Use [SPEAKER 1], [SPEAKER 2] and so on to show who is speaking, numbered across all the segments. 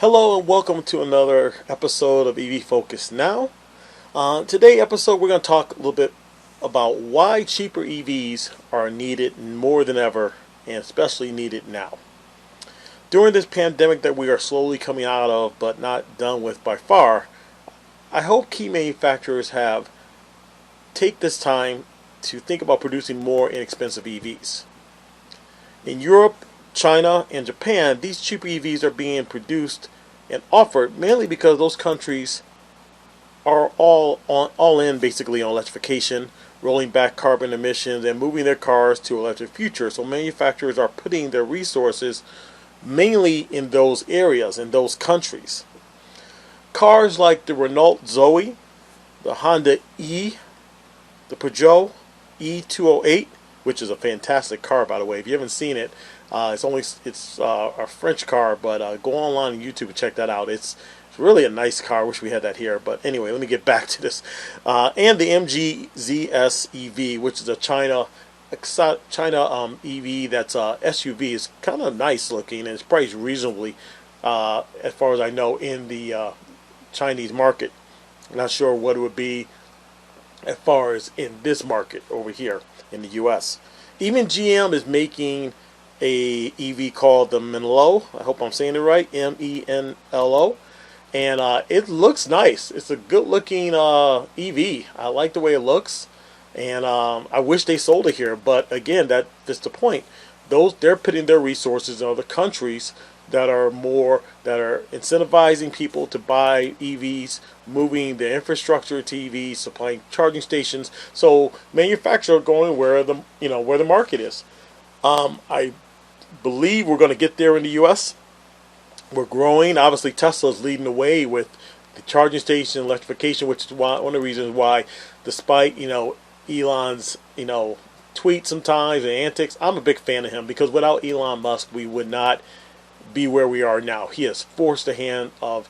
[SPEAKER 1] Hello and welcome to another episode of EV Focus Now. Today episode we're going to talk a little bit about why cheaper EVs are needed more than ever, and especially needed now. During this pandemic that we are slowly coming out of but not done with by far, I hope key manufacturers have take this time to think about producing more inexpensive EVs. In Europe, China, and Japan, these cheaper EVs are being produced and offered mainly because those countries are all in basically on electrification, rolling back carbon emissions, and moving their cars to electric future. So manufacturers are putting their resources mainly in those areas, in those countries. Cars like the Renault Zoe, the Honda E, the Peugeot E208, which is a fantastic car, by the way. If you haven't seen it, it's a French car, but go online on YouTube and check that out. It's really a nice car. I wish we had that here, but anyway, let me get back to this. And the MG ZS EV, which is a China EV that's a SUV. It's kind of nice looking and it's priced reasonably, as far as I know, in the Chinese market. I'm not sure what it would be as far as in this market over here in the US. Even GM is making a EV called the Menlo. I hope I'm saying it right, MENLO, and it looks nice. It's a good looking EV. I like the way it looks, and I wish they sold it here, but again, that's the point. They're putting their resources in other countries that are incentivizing people to buy EVs, moving the infrastructure to EVs, supplying charging stations. So manufacturers are going where the market is. I believe we're going to get there in the U.S. We're growing. Obviously, Tesla's leading the way with the charging station electrification, which is one of the reasons why, despite Elon's tweets sometimes and antics, I'm a big fan of him, because without Elon Musk, we would not be where we are now. He has forced the hand of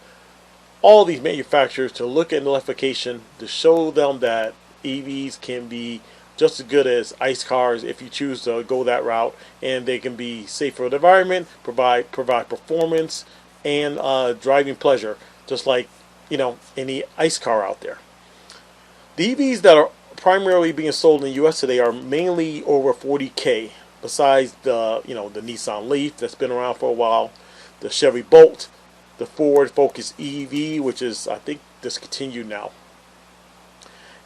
[SPEAKER 1] all these manufacturers to look at electrification, to show them that EVs can be just as good as ICE cars if you choose to go that route, and they can be safe for the environment, provide performance and driving pleasure, just like any ICE car out there. The EVs that are primarily being sold in the U.S. today are mainly over $40K. Besides the the Nissan Leaf that's been around for a while, the Chevy Bolt, the Ford Focus EV, which is I think discontinued now,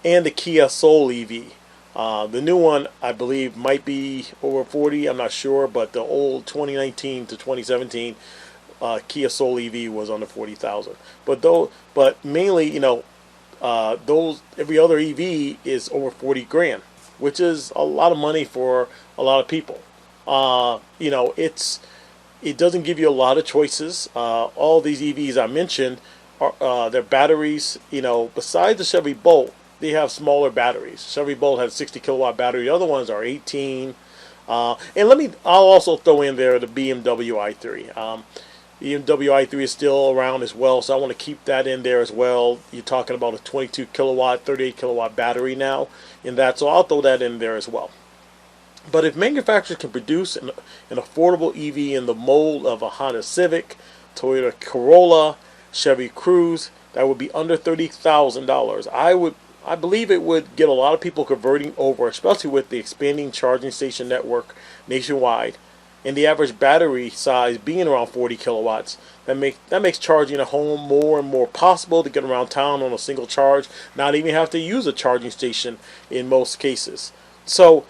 [SPEAKER 1] and the Kia Soul EV. The new one I believe might be over 40. I'm not sure, but the old 2019 to 2017 Kia Soul EV was under 40,000. But mainly those every other EV is over 40 grand, which is a lot of money for a lot of people. It doesn't give you a lot of choices. All these EVs I mentioned are their batteries. Besides the Chevy Bolt, they have smaller batteries. Chevy Bolt has a 60 kilowatt battery. The other ones are 18. And I'll also throw in there the BMW i3. BMW i3 is still around as well, so I want to keep that in there as well. You're talking about a 22 kilowatt, 38 kilowatt battery now in that, so I'll throw that in there as well. But if manufacturers can produce an affordable EV in the mold of a Honda Civic, Toyota Corolla, Chevy Cruze, that would be under $30,000. I believe it would get a lot of people converting over, especially with the expanding charging station network nationwide, and the average battery size being around 40 kilowatts. That makes charging at home more and more possible, to get around town on a single charge, not even have to use a charging station in most cases. So,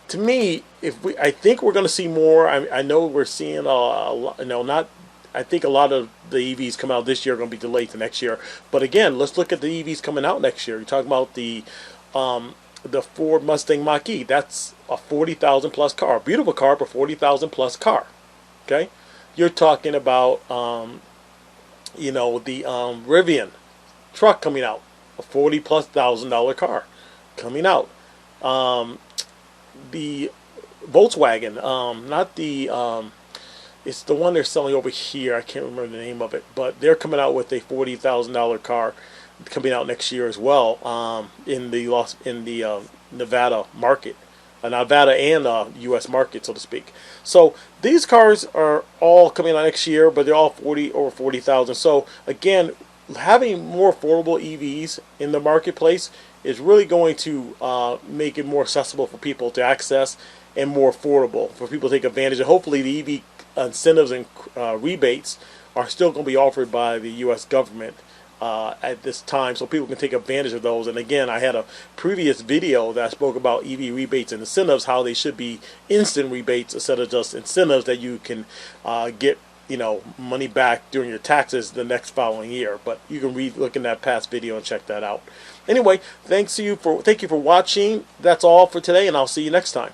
[SPEAKER 1] to me, I think we're going to see more. I know we're seeing a lot. I think a lot of the EVs come out this year are going to be delayed to next year. But again, let's look at the EVs coming out next year. You're talking about the Ford Mustang Mach-E. That's a 40,000 plus car, beautiful car, but 40,000 plus car. Okay, you're talking about the Rivian truck coming out, a 40 plus $1,000 car coming out. The Volkswagen, not the it's the one they're selling over here. I can't remember the name of it, but they're coming out with a $40,000 car coming out next year as well, in the Nevada market. Nevada and U.S. market, so to speak. So these cars are all coming out next year, but they're all over 40,000. So again, having more affordable EVs in the marketplace is really going to make it more accessible for people to access and more affordable for people to take advantage of. Hopefully, the EV incentives and rebates are still going to be offered by the U.S. government at this time, so people can take advantage of those. And again, I had a previous video that I spoke about EV rebates and incentives, how they should be instant rebates instead of just incentives that you can get money back during your taxes the next following year. But you can look in that past video and check that out. Anyway, thank you for watching. That's all for today, and I'll see you next time.